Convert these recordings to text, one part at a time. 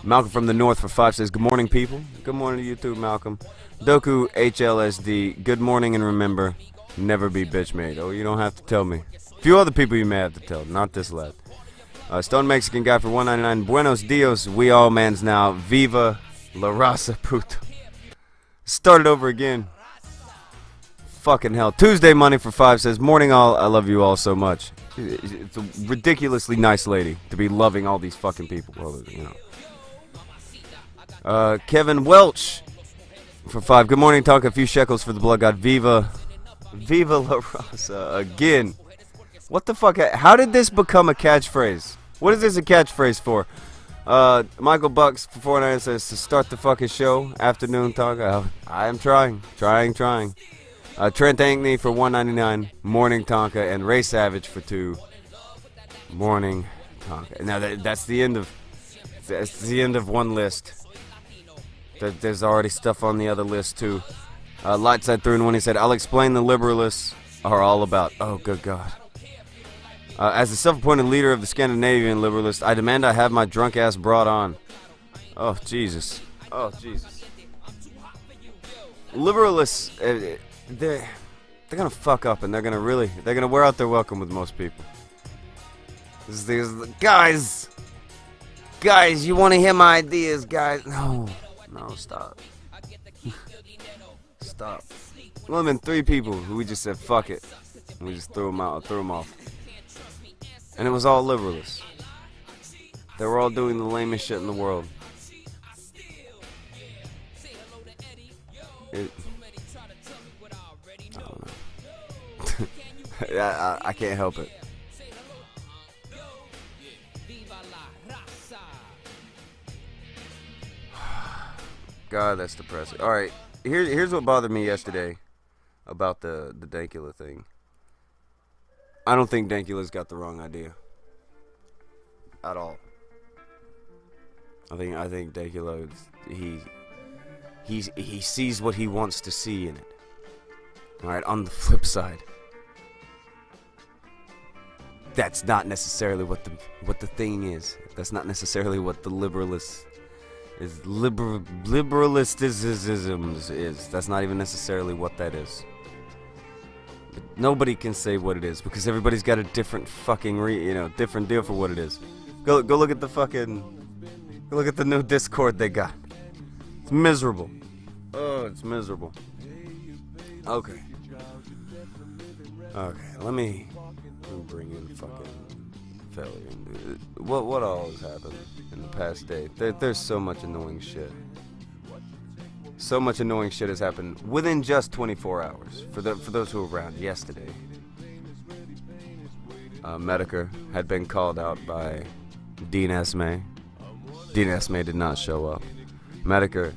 Malcolm from the North for 5 says, good morning, people. Good morning to you too, Malcolm. Doku HLSD, good morning, and remember, never be bitch made. Oh, you don't have to tell me. A few other people you may have to tell, not this lad. Stone Mexican guy for 199. Buenos dios, we all mans now. Viva la raza puto. Started over again. Fucking hell. Tuesday Money for 5 says, morning all, I love you all so much. It's a ridiculously nice lady to be loving all these fucking people. Well, you know. Kevin Welch for 5. Good morning, talk a few shekels for the blood god. Viva la raza again. What the fuck? How did this become a catchphrase? What is this a catchphrase for? Michael Bucks for 49 says to start the fucking show. Afternoon talk. I am trying. Trent Ankney for 199. Morning Tonka. And Ray Savage for 2. Morning Tonka. Now that's the end of one list. There's already stuff on the other list too. Lightside through and when he said, I'll explain the liberalists are all about. Oh, good God. As the self-appointed leader of the Scandinavian liberalists, I demand I have my drunk ass brought on. Oh, Jesus. Liberalists, they're gonna fuck up and they're gonna wear out their welcome with most people. Guys, you want to hear my ideas, guys? No, stop. Stop. Well, then 3 people who we just said fuck it, and we just threw them off. And it was all liberalists. They were all doing the lamest shit in the world. I don't know. I can't help it. God, that's depressing. Alright, here's what bothered me yesterday about the Dankula thing. I don't think Dankula's got the wrong idea. At all. I think Dankula, he sees what he wants to see in it. Alright, on the flip side, that's not necessarily what the thing is. That's not necessarily what the liberalism is. That's not even necessarily what that is. But nobody can say what it is because everybody's got a different fucking different deal for what it is. Go look at the new Discord they got. It's miserable. Oh, it's miserable. Okay, let me bring in fucking failure. What all has happened in the past day? There's so much annoying shit. So much annoying shit has happened within just 24 hours. For those who were around yesterday, Metokur had been called out by Dean Esme. Dean Esme did not show up. Metokur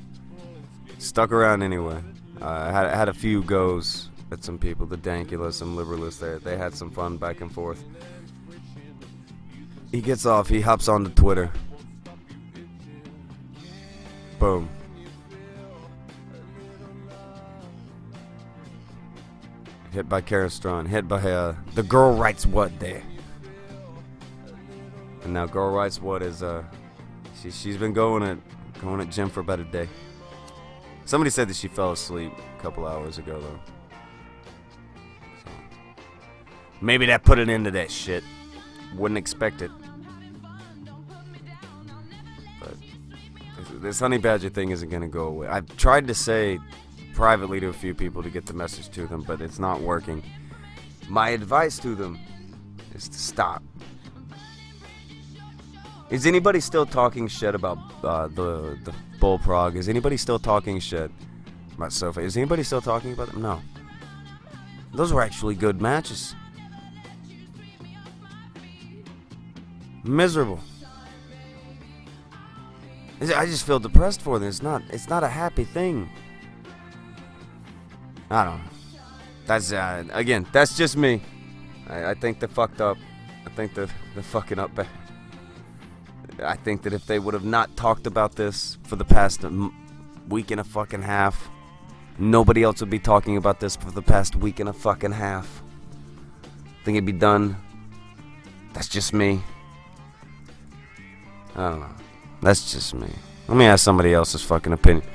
stuck around anyway. Had a few goes at some people, the Dankula, some liberalists there. They had some fun back and forth. He gets off, he hops onto Twitter. Boom. Hit by Straughan, hit by the Girl Writes What there. And now Girl Writes What is she's been going at gym for about a day. Somebody said that she fell asleep a couple hours ago though. So, maybe that put an end to that shit. Wouldn't expect it. But this honey badger thing isn't gonna go away. I've tried to say privately to a few people to get the message to them, but it's not working. My advice to them is to stop. Is anybody still talking shit about the Bullprog? Is anybody still talking shit about Sofa? Is anybody still talking about them? No. Those were actually good matches. Miserable. I just feel depressed for them. It's not a happy thing. I don't know. That's again, that's just me. I think they're fucked up. I think they're fucking up bad. I think that if they would have not talked about this for the past week and a fucking half, nobody else would be talking about this for the past week and a fucking half. I think it'd be done. That's just me. I don't know. That's just me. Let me ask somebody else's fucking opinion.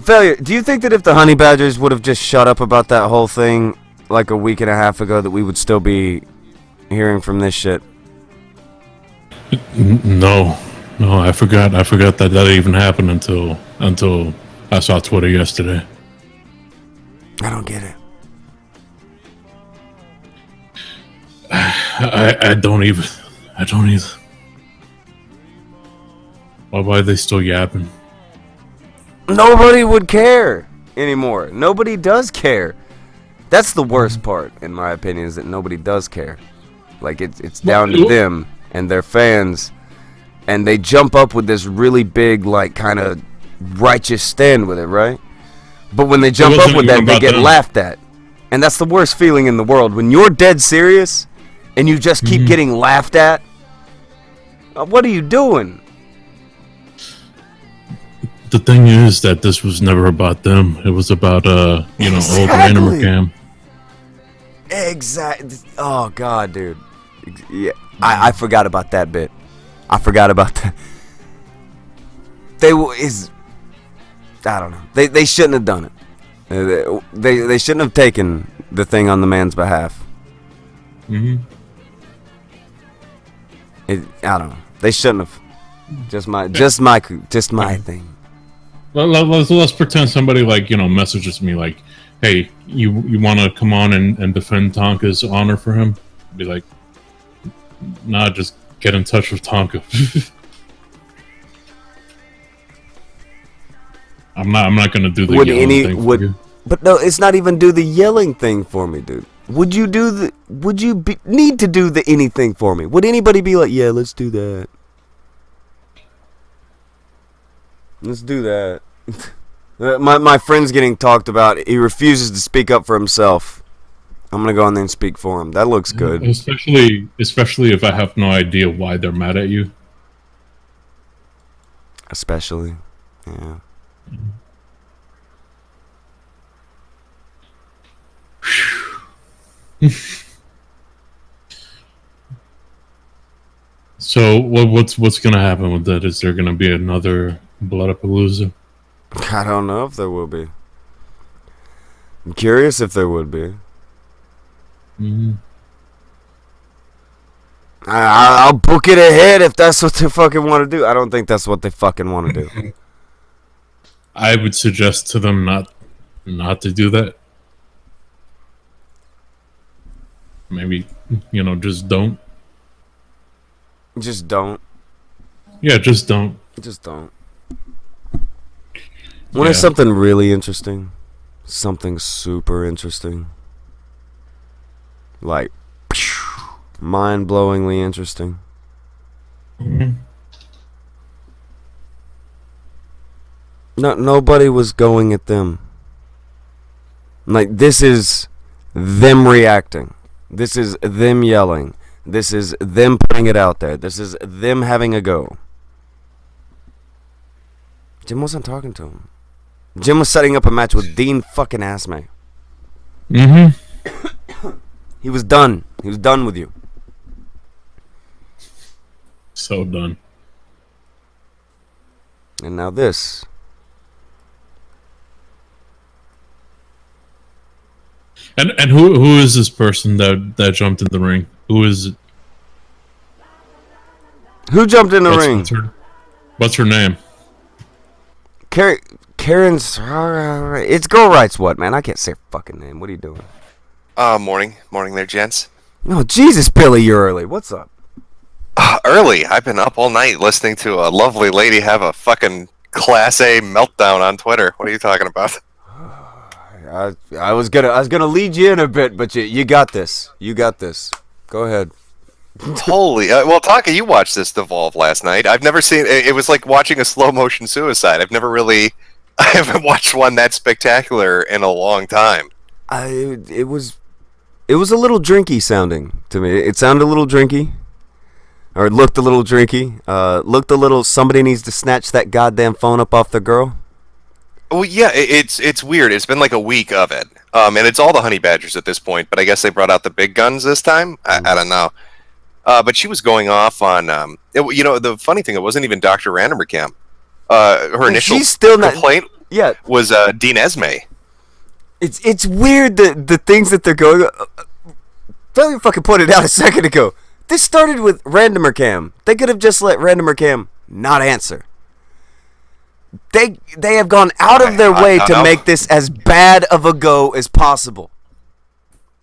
Failure, do you think that if the Honey Badgers would have just shut up about that whole thing like a week and a half ago, that we would still be hearing from this shit? No, I forgot that even happened until I saw Twitter yesterday. I don't get it. I don't either. Why are they still yapping? Nobody would care anymore. Nobody does care. That's the worst part, in my opinion, is that nobody does care. Like, it's down to them and their fans, and they jump up with this really big, like, kind of righteous stand with it, right? But when they jump up with that, they get laughed at. And that's the worst feeling in the world. When you're dead serious and you just keep getting laughed at, what are you doing? The thing is that this was never about them. It was about old Random Cam. Exactly. Oh God, dude. Yeah, I forgot about that bit. I forgot about that. I don't know. They shouldn't have done it. They shouldn't have taken the thing on the man's behalf. I don't know. They shouldn't have. Just my thing. Let's pretend somebody messages me like, "Hey, you want to come on and defend Tonka's honor for him?" I'd be like, "Nah, just get in touch with Tonka." I'm not gonna do the yelling thing for you. But no, it's not even do the yelling thing for me, dude. Would you need to do the anything for me? Would anybody be like, "Yeah, let's do that. Let's do that." My friend's getting talked about. He refuses to speak up for himself. I'm gonna go in there and speak for him. That looks good. Especially if I have no idea why they're mad at you. Especially, yeah. So what's gonna happen with that? Is there gonna be another Bloodapalooza? I don't know if there will be. I'm curious if there would be. I'll book it ahead if that's what they fucking want to do. I don't think that's what they fucking want to do. I would suggest to them not to do that. Maybe, just don't. Just don't. Yeah, just don't. Just don't. When it's something really interesting, something super interesting, like mind-blowingly interesting. Nobody was going at them. Like, this is them reacting. This is them yelling. This is them putting it out there. This is them having a go. Jim wasn't talking to him. Jim was setting up a match with Dean fucking Asmay. He was done. He was done with you. So done. And now this. And who is this person that jumped in the ring? Who is it? Who jumped in the ring? What's her name? Karen's. It's Girl Rights. What, man? I can't say her fucking name. What are you doing? Morning there, gents. No, Jesus, Billy, you're early. What's up? Early. I've been up all night listening to a lovely lady have a fucking Class A meltdown on Twitter. What are you talking about? I was gonna lead you in a bit, but you got this. You got this. Go ahead. Holy, well, Taka, you watched this devolve last night. I've never seen. It was like watching a slow motion suicide. I haven't watched one that spectacular in a long time. It was a little drinky sounding to me. It sounded a little drinky, or it looked a little drinky. Looked a little. Somebody needs to snatch that goddamn phone up off the girl. Well, yeah, it's weird. It's been like a week of it, and it's all the honey badgers at this point. But I guess they brought out the big guns this time. I don't know. but she was going off on the funny thing, it wasn't even Dr. Randomer. Her initial she's still not, complaint yeah. was Dean Esme. It's weird the things that they're going. Failure fucking pointed out a second ago. This started with Randomer Cam. They could have just let Randomer Cam not answer. They have gone out of their way to make this as bad of a go as possible.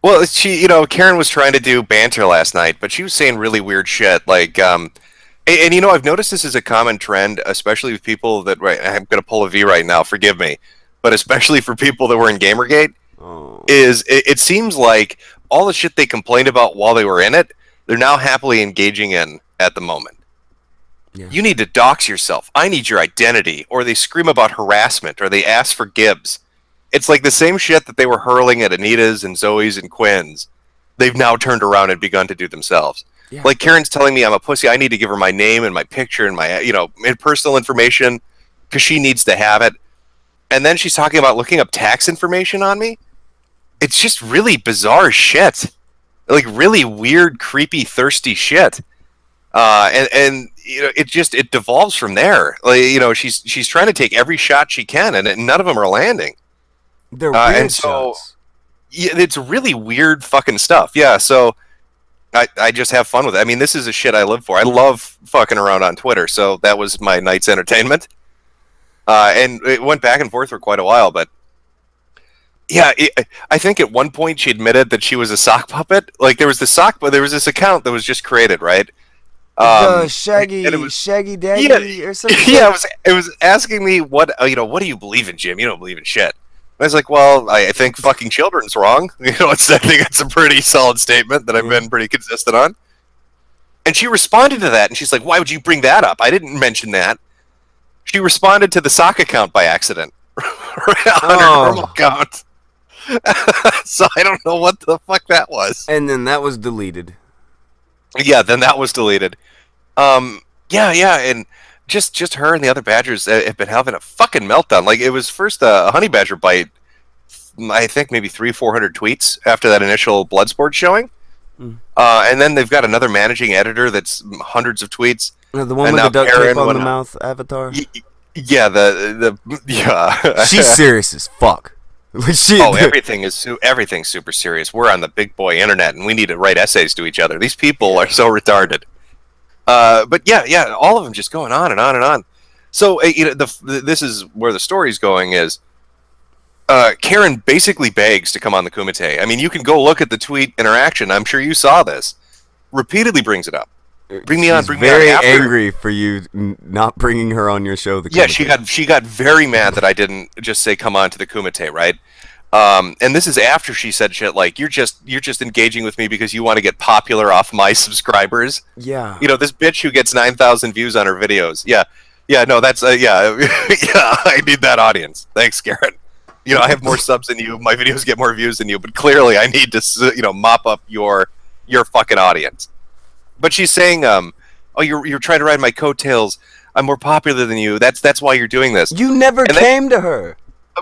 Well, Karen was trying to do banter last night, but she was saying really weird shit. Like, and I've noticed this is a common trend, especially with people that, right, I'm going to pull a V right now, forgive me, but especially for people that were in Gamergate, it seems like all the shit they complained about while they were in it, they're now happily engaging in at the moment. Yeah. You need to dox yourself. I need your identity. Or they scream about harassment, or they ask for Gibbs. It's like the same shit that they were hurling at Anita's and Zoe's and Quinn's. They've now turned around and begun to do themselves. Yeah. Like Karen's telling me I'm a pussy. I need to give her my name and my picture and my personal information because she needs to have it. And then she's talking about looking up tax information on me. It's just really bizarre shit. Like really weird, creepy, thirsty shit. And it devolves from there. Like, she's trying to take every shot she can, and none of them are landing. They're weird shots. Yeah, it's really weird fucking stuff. Yeah, so I just have fun with it. I mean, this is a shit I live for. I love fucking around on Twitter, so that was my night's entertainment. And it went back and forth for quite a while, but yeah, I think at one point she admitted that she was a sock puppet. Like there was this account that was just created, right? Shaggy Daddy or something. Yeah, it was asking me what do you believe in, Jim? You don't believe in shit. I was like, well, I think fucking children's wrong. I think it's a pretty solid statement that I've been pretty consistent on. And she responded to that, and she's like, why would you bring that up? I didn't mention that. She responded to the sock account by accident on her normal account. So I don't know what the fuck that was. And then that was deleted. Yeah, then that was deleted. Yeah, and just her and the other badgers have been having a fucking meltdown. Like, it was first a honey badger bite, I think maybe 300-400 tweets after that initial Bloodsport showing. And then they've got another managing editor that's hundreds of tweets. The one with the duct tape on the mouth avatar? Yeah, yeah. She's serious as fuck. Everything's super serious. We're on the big boy internet, and we need to write essays to each other. These people are so retarded. But yeah, all of them just going on and on and on. So this is where the story's going is Karen basically begs to come on the Kumite. I mean, you can go look at the tweet interaction. I'm sure you saw this. Repeatedly brings it up. Bring me on. Very angry for you not bringing her on your show. The Kumite. Yeah, she got very mad that I didn't just say come on to the Kumite, right? And this is after she said shit like you're just engaging with me because you want to get popular off my subscribers. Yeah. This bitch who gets 9,000 views on her videos. Yeah. No, that's yeah. I need that audience. Thanks, Karen. I have more subs than you. My videos get more views than you, but clearly I need to mop up your fucking audience. But she's saying, you're trying to ride my coattails. I'm more popular than you. That's why you're doing this. You never came to her.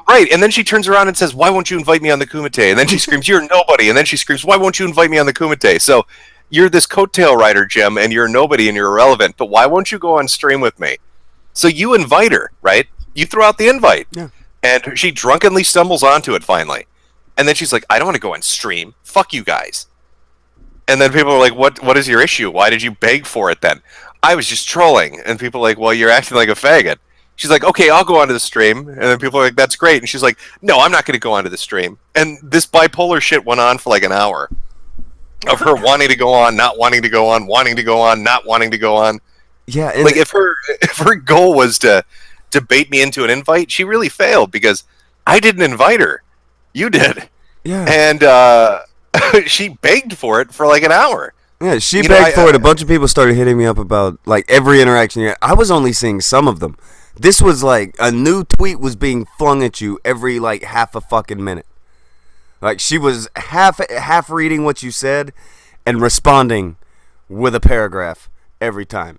Right, and then she turns around and says, why won't you invite me on the Kumite? And then she screams, you're nobody. And then she screams, why won't you invite me on the Kumite? So you're this coattail rider, Jim, and you're nobody and you're irrelevant, but why won't you go on stream with me? So you invite her, right? You throw out the invite. Yeah. And she drunkenly stumbles onto it finally. And then she's like, I don't want to go on stream. Fuck you guys. And then people are like, what is your issue? Why did you beg for it then? I was just trolling. And people are like, well, you're acting like a faggot. She's like, okay, I'll go onto the stream. And then people are like, that's great. And she's like, no, I'm not going to go onto the stream. And this bipolar shit went on for like an hour. Of her wanting to go on, not wanting to go on, wanting to go on, not wanting to go on. Yeah. Like, if her goal was to bait me into an invite, she really failed because I didn't invite her. You did. Yeah. And she begged for it for like an hour. Yeah, she begged for it. A bunch of people started hitting me up about like every interaction. I was only seeing some of them. This was like a new tweet was being flung at you every like half a fucking minute. Like she was half reading what you said and responding with a paragraph every time.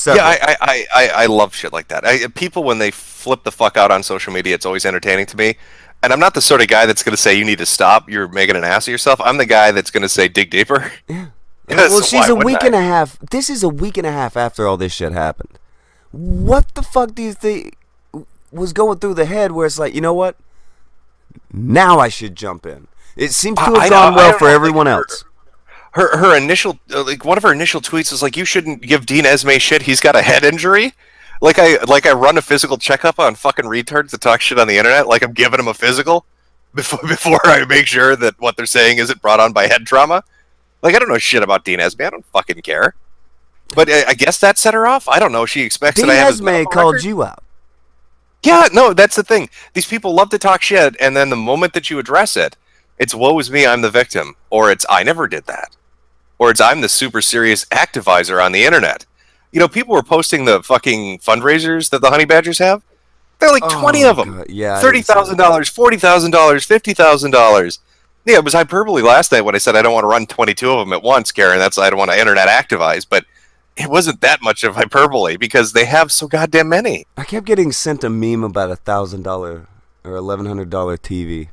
Yeah, I love shit like that. People, when they flip the fuck out on social media, it's always entertaining to me. And I'm not the sort of guy that's going to say you need to stop, you're making an ass of yourself. I'm the guy that's going to say dig deeper. Yeah. Well, she's why a wouldn't week I? and a half. This is a week and a half after all this shit happened. What the fuck do you think was going through the head where it's like, you know what? Now I should jump in. It seems to have gone I well don't for know, everyone else. Her initial one of her initial tweets was like, "You shouldn't give Dean Esme shit. He's got a head injury." Like I run a physical checkup on fucking retards that talk shit on the internet. Like I'm giving them a physical before I make sure that what they're saying isn't brought on by head trauma. Like I don't know shit about Dean Esme. I don't fucking care. But I guess that set her off. I don't know. She expects Dean that I have his Esme medical called record. you out. Yeah, no, that's the thing. These people love to talk shit, and then the moment that you address it, it's woe is me, I'm the victim, or it's I never did that, or it's I'm the super serious activizer on the internet. You know, people were posting the fucking fundraisers that the honey badgers have. They're like 20 Oh, of them. God. Yeah, I didn't see $30,000, $40,000, $50,000. Yeah, it was hyperbole last night when I said I don't want to run 22 of them at once, Karen. That's I don't want to internet activize, but it wasn't that much of hyperbole because they have so goddamn many. I kept getting sent a meme about $1,000 or $1,100 TV.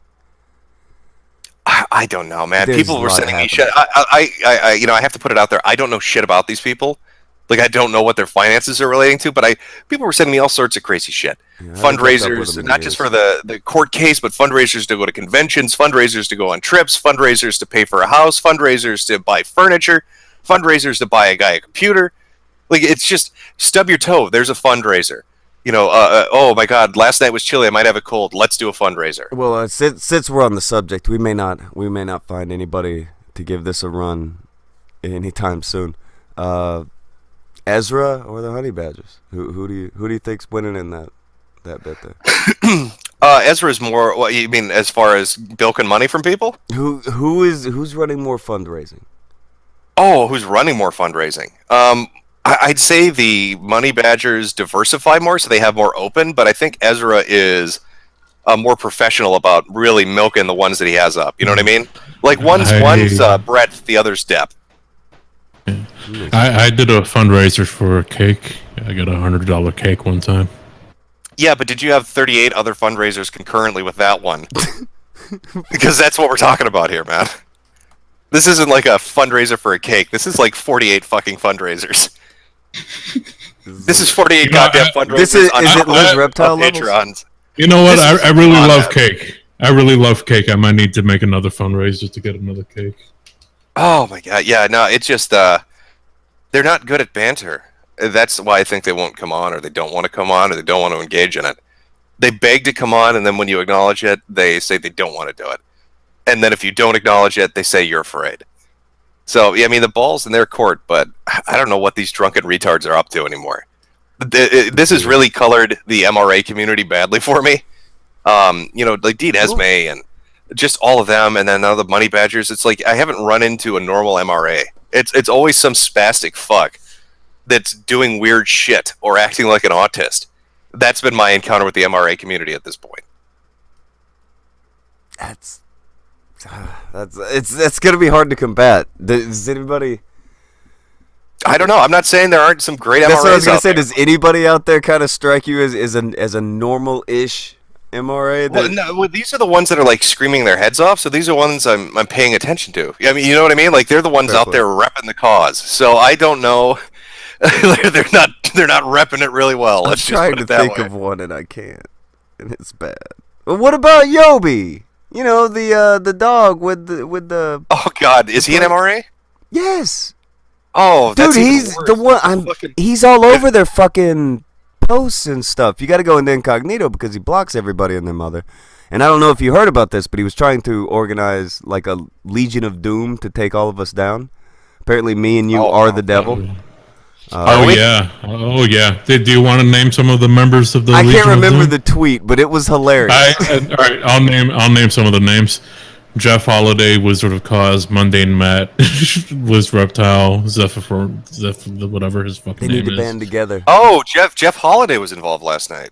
I don't know, man. There's People a were lot sending me happening. shit. You know, I have to put it out there. I don't know shit about these people. Like, I don't know what their finances are relating to, but people were sending me all sorts of crazy shit. Yeah, I haven't kept up with Fundraisers, them in not just years. for the court case, but fundraisers to go to conventions, fundraisers to go on trips, fundraisers to pay for a house, fundraisers to buy furniture, fundraisers to buy a guy a computer. Like, it's just stub your toe. There's a fundraiser. You know, oh my God, last night was chilly. I might have a cold. Let's do a fundraiser. Well, since we're on the subject, we may not find anybody to give this a run anytime soon. Ezra or the Honey Badgers? Who do you think's winning in that bit there? Ezra's more. What you mean as far as bilking money from people? Who's running more fundraising? Oh, who's running more fundraising? I'd say the Money Badgers diversify more, so they have more open. But I think Ezra is more professional about really milking the ones that he has up. You know what I mean? Like one's breadth, the other's depth. I did a fundraiser for a cake. I got $100 cake one time. Yeah, but did you have 38 other fundraisers concurrently with that one? Because that's what we're talking about here, man. This isn't like a fundraiser for a cake. This is like 48 fucking fundraisers. This is 48 goddamn fundraisers. Is it Liz Reptile levels? Patrons. You know what? I really love that. cake. I really love cake. I might need to make another fundraiser to get another cake. Oh my god, yeah, no, it's just they're not good at banter. That's why I think they won't come on, or they don't want to come on, or they don't want to engage in it. They beg to come on, and then when you acknowledge it, they say they don't want to do it. And then if you don't acknowledge it, they say you're afraid. So, yeah, I mean, the ball's in their court, but I don't know what these drunken retards are up to anymore. This has really colored the MRA community badly for me. You know, like Dean Esme and just all of them, and then now the Money Badgers. It's like I haven't run into a normal MRA. It's always some spastic fuck that's doing weird shit or acting like an autist. That's been my encounter with the MRA community at this point. That's gonna be hard to combat. Does anybody? I don't know. I'm not saying there aren't some great That's MRAs what I was gonna out say. there. Does anybody out there kind of strike you as a normal-ish MRA? Well, no, well, these are the ones that are like screaming their heads off. So these are ones I'm paying attention to. I mean, you know what I mean? Like they're the ones out there repping the cause. So I don't know. they're not repping it really well. I'm Let's just trying put to it that think way. of one and I can't, and it's bad. But what about Yobi? You know the dog with the Oh God, is he an MRA? yes. Oh, that's Dude, even he's worse. the one. He's all over their fucking posts and stuff. You got to go into incognito because he blocks everybody and their mother. And I don't know if you heard about this, but he was trying to organize like a Legion of Doom to take all of us down. Apparently, me and you are the devil. Oh yeah. Do you want to name some of the members of the? I Legion can't of remember Doom? the tweet, but it was hilarious. All right, I'll name some of the names. Jeff Holiday, Wizard of Cause, Mundane Matt, Liz Reptile, Zephyr, whatever his fucking They name need to is. band together. Oh, Jeff Holiday was involved last night.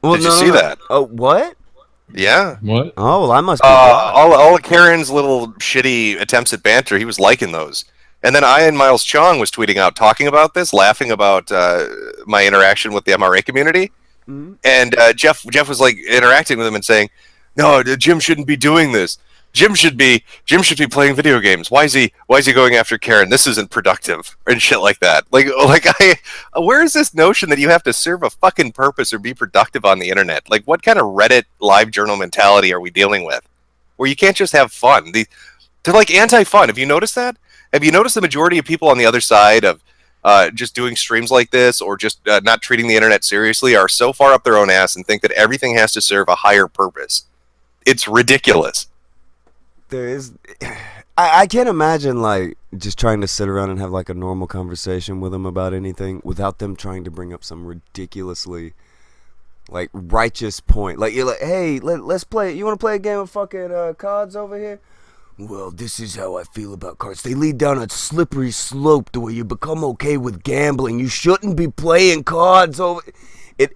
Well, Did you see that? Oh, what? Yeah. What? Oh, well, I must be blind. All of Karen's little shitty attempts at banter, he was liking those. And then Ian Miles Chong was tweeting out, talking about this, laughing about my interaction with the MRA community. Mm-hmm. And Jeff was like interacting with him and saying, "No, Jim shouldn't be doing this. Jim should be playing video games. Why is he going after Karen? This isn't productive and shit like that. Where is this notion that you have to serve a fucking purpose or be productive on the internet? Like, what kind of Reddit live journal mentality are we dealing with? Where you can't just have fun. They're like anti-fun. Have you noticed that? Have you noticed the majority of people on the other side of just doing streams like this or just not treating the internet seriously are so far up their own ass and think that everything has to serve a higher purpose? It's ridiculous. There is, I can't imagine like just trying to sit around and have like a normal conversation with them about anything without them trying to bring up some ridiculously like righteous point. Like you're like, hey, let's play. You want to play a game of fucking cards over here? Well, this is how I feel about cards. They lead down a slippery slope to where you become okay with gambling. You shouldn't be playing cards over.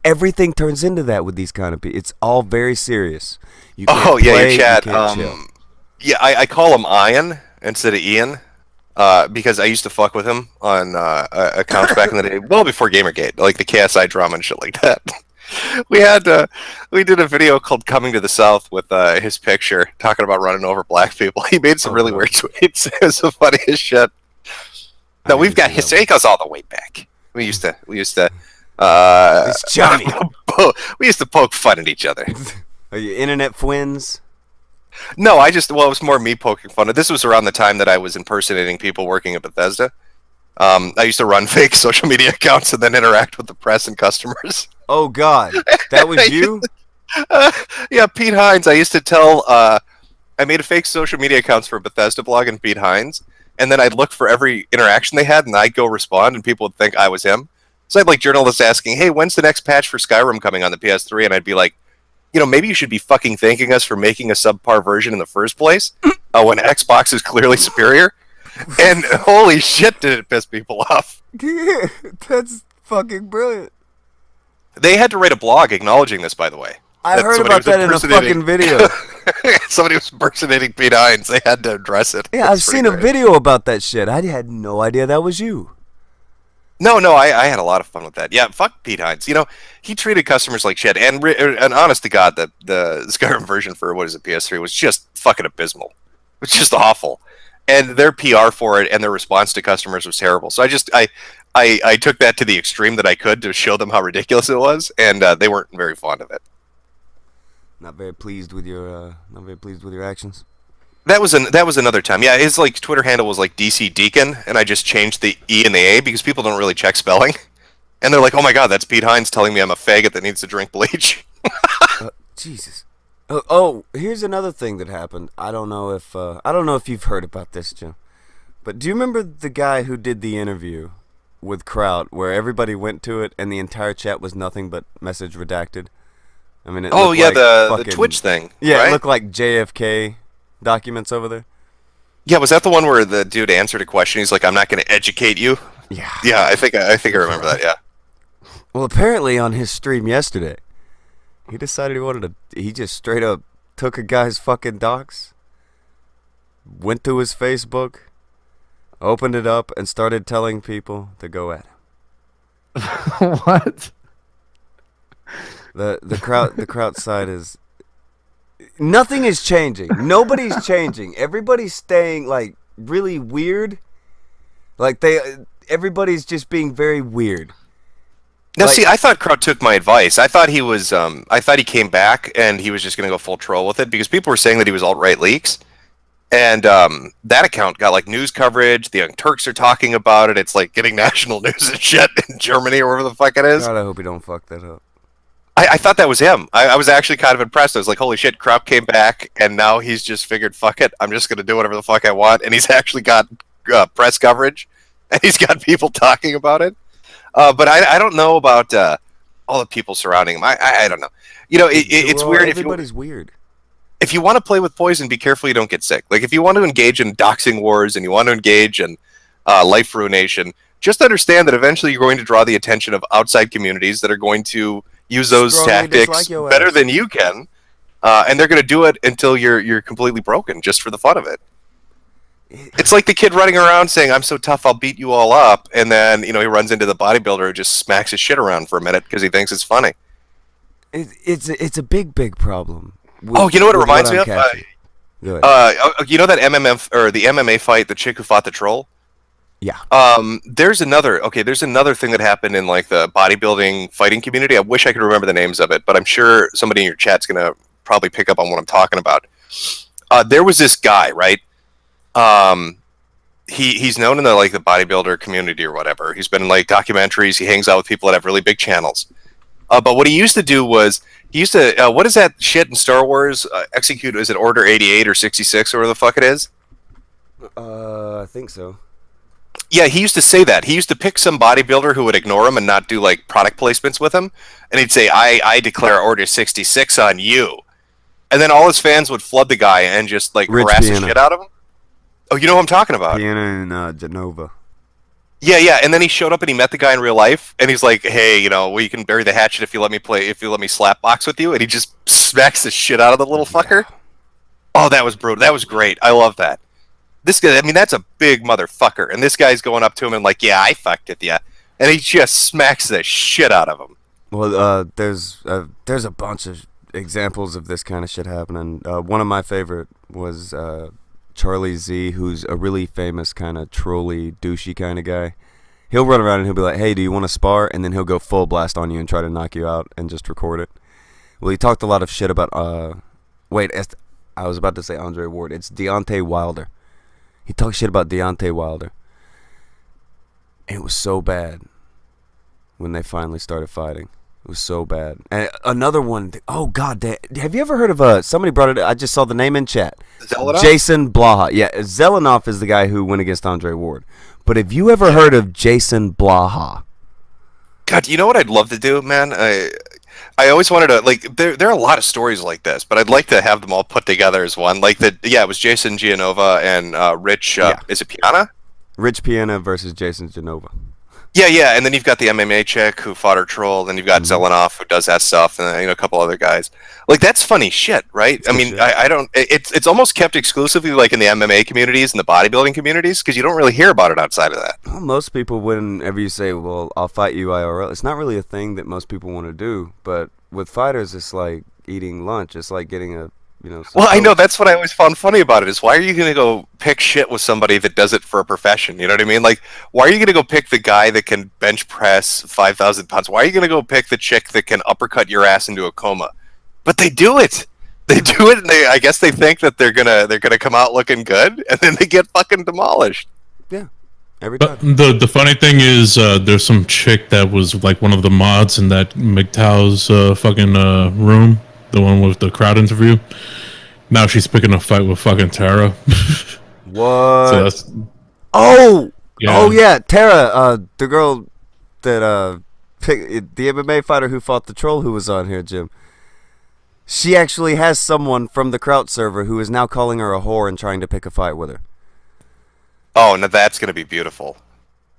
Everything turns into that with these kind of people. It's all very serious. You can't play, your chat. you can't chill. Yeah, I call him Ian instead of Ian because I used to fuck with him on accounts back in the day, well before Gamergate, like the KSI drama and shit like that. We did a video called "Coming to the South" with his picture talking about running over black people. He made some really weird tweets. It was the funniest shit. No, we've got history. It goes all the way back. We used to. It's Johnny. We used to poke fun at each other. Are you internet twins? No, it was more me poking fun. This was around the time that I was impersonating people working at Bethesda. I used to run fake social media accounts and then interact with the press and customers. Oh, God. That was you? Yeah, Pete Hines. I used to tell... I made a fake social media accounts for Bethesda blog and Pete Hines, and then I'd look for every interaction they had, and I'd go respond, and people would think I was him. So I'd like journalists asking, hey, when's the next patch for Skyrim coming on the PS3? And I'd be like, maybe you should be fucking thanking us for making a subpar version in the first place when Xbox is clearly superior. And holy shit, did it piss people off. Yeah, that's fucking brilliant. They had to write a blog acknowledging this, by the way. I heard about that in a fucking video. Somebody was impersonating Pete Hines. They had to address it. Yeah, I've seen a video about that shit. I had no idea that was you. No, I had a lot of fun with that. Yeah, fuck Pete Hines. He treated customers like shit. And honest to God, the Skyrim version for, PS3 was just fucking abysmal. It was just awful. And their PR for it and their response to customers was terrible. So I took that to the extreme that I could to show them how ridiculous it was, and they weren't very fond of it. Not very pleased with your actions. That was another time. Yeah, his Twitter handle was DC Deacon, and I just changed the E and the A because people don't really check spelling, and they're like, "Oh my God, that's Pete Hines telling me I'm a faggot that needs to drink bleach." Jesus. Oh, here's another thing that happened. I don't know if you've heard about this, Jim, but do you remember the guy who did the interview with Kraut, where everybody went to it and the entire chat was nothing but message redacted? I mean, the Twitch thing. Yeah, right? It looked like JFK documents over there. Yeah, was that the one where the dude answered a question? He's like, "I'm not going to educate you." Yeah. Yeah, I think I remember that. Yeah. Well, apparently on his stream yesterday, he decided he just straight up took a guy's fucking docs, went to his Facebook, opened it up, and started telling people to go at him. What? The Kraut side is... Nothing is changing. Nobody's changing. Everybody's staying, really weird. Everybody's just being very weird. Now, see, I thought Kraut took my advice. I thought he was, I thought he came back and he was just going to go full troll with it because people were saying that he was alt-right leaks. And that account got, news coverage. The Young Turks are talking about it. It's, getting national news and shit in Germany or wherever the fuck it is. God, I hope you don't fuck that up. I thought that was him. I was actually kind of impressed. I was like, holy shit, Kraut came back, and now he's just figured, fuck it, I'm just going to do whatever the fuck I want. And he's actually got press coverage, and he's got people talking about it. But I don't know about all the people surrounding him. I don't know. It's weird. Everybody's weird. If you want to play with poison, be careful you don't get sick. If you want to engage in doxing wars and you want to engage in life ruination, just understand that eventually you're going to draw the attention of outside communities that are going to use those tactics better than you can, and they're going to do it until you're completely broken just for the fun of it. It's like the kid running around saying, "I'm so tough, I'll beat you all up," and then he runs into the bodybuilder who just smacks his shit around for a minute because he thinks it's funny. It's a big problem. You know what it reminds me of? Go ahead. You know that the MMA fight, the chick who fought the troll? Yeah. There's another thing that happened in like the bodybuilding fighting community. I wish I could remember the names of it, but I'm sure somebody in your chat's gonna probably pick up on what I'm talking about. There was this guy, right? He's known in the like the bodybuilder community or whatever. He's been in like documentaries. He hangs out with people that have really big channels. But what he used to do was he used to what is that shit in Star Wars? Execute, is it Order 88 or 66 or whatever the fuck it is? I think so. Yeah, he used to say that. He used to pick some bodybuilder who would ignore him and not do like product placements with him, and he'd say, "I declare Order 66 on you," and then all his fans would flood the guy and just like Rich harass the Piana. shit out of him. Oh, you know what I'm talking about? Piana in Genova. Yeah. And then he showed up and he met the guy in real life, and he's like, "Hey, we can bury the hatchet if you let me slap box with you," and he just smacks the shit out of the little fucker. Oh, that was brutal. That was great. I love that. This guy, I mean, that's a big motherfucker, and this guy's going up to him and like, "Yeah, I fucked with ya," and he just smacks the shit out of him. Well, there's a bunch of examples of this kind of shit happening. One of my favorite was Charlie Z, who's a really famous kind of trolly, douchey kind of guy. He'll run around and he'll be like, "Hey, do you want to spar?" And then he'll go full blast on you and try to knock you out and just record it. Well, he talked a lot of shit about I was about to say Andre Ward. It's Deontay Wilder. He talked shit about Deontay Wilder. And it was so bad when they finally started fighting. It was so bad. And another one, oh god, have you ever heard of somebody brought it, I just saw the name in chat. Zelenov? Jason Blaha. Yeah, Zelenov is the guy who went against Andre Ward. But have you ever heard of Jason Blaha? God, you know what I'd love to do, man? I always wanted to, like, there are a lot of stories like this, but I'd like to have them all put together as one. Like, it was Jason Gianova and Rich, is it Piana? Rich Piana versus Jason Genova. Yeah, and then you've got the MMA chick who fought her troll, then you've got Zelenov who does that stuff, and a couple other guys. Like, that's funny shit, right? I mean, I don't, it's almost kept exclusively, like, in the MMA communities and the bodybuilding communities, because you don't really hear about it outside of that. Well, most people, whenever you say, well, I'll fight you IRL, it's not really a thing that most people want to do, but with fighters, it's like eating lunch. It's like getting a, Well, I know, that's what I always found funny about it, is why are you going to go pick shit with somebody that does it for a profession? You know what I mean? Like, why are you going to go pick the guy that can bench press 5,000 pounds? Why are you going to go pick the chick that can uppercut your ass into a coma? But they do it. They do it, and I guess they think that they're gonna come out looking good, and then they get fucking demolished. Yeah, every time. But the funny thing is, there's some chick that was like one of the mods in that MGTOW's fucking room, the one with the crowd interview. Now she's picking a fight with fucking Tara. What? So that's, oh yeah. yeah, Tara, the girl that picked the MMA fighter who fought the troll who was on here, Jim. She actually has someone from the Kraut server who is now calling her a whore and trying to pick a fight with her. Oh, now that's gonna be beautiful.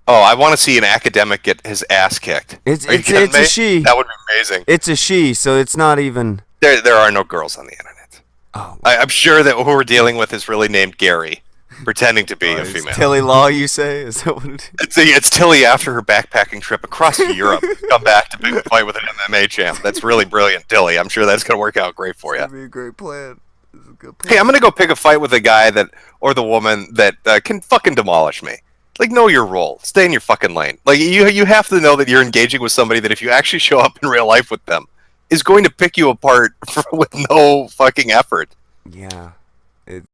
Oh, I want to see an academic get his ass kicked. It's kidding me? a she. That would be amazing. It's a she, so it's not even. There are no girls on the internet. Oh, I'm sure that who we're dealing with is really named Gary, pretending to be a it's female. Tilly Law, you say? Is that what it is? It's Tilly after her backpacking trip across Europe. Come back to pick a fight with an MMA champ. That's really brilliant, Tilly. I'm sure that's going to work out great for you. That'd be a great plan. This is a good plan. Hey, I'm going to go pick a fight with a guy or the woman that can fucking demolish me. Like, know your role. Stay in your fucking lane. Like, you have to know that you're engaging with somebody that if you actually show up in real life with them, is going to pick you apart with no fucking effort. Yeah.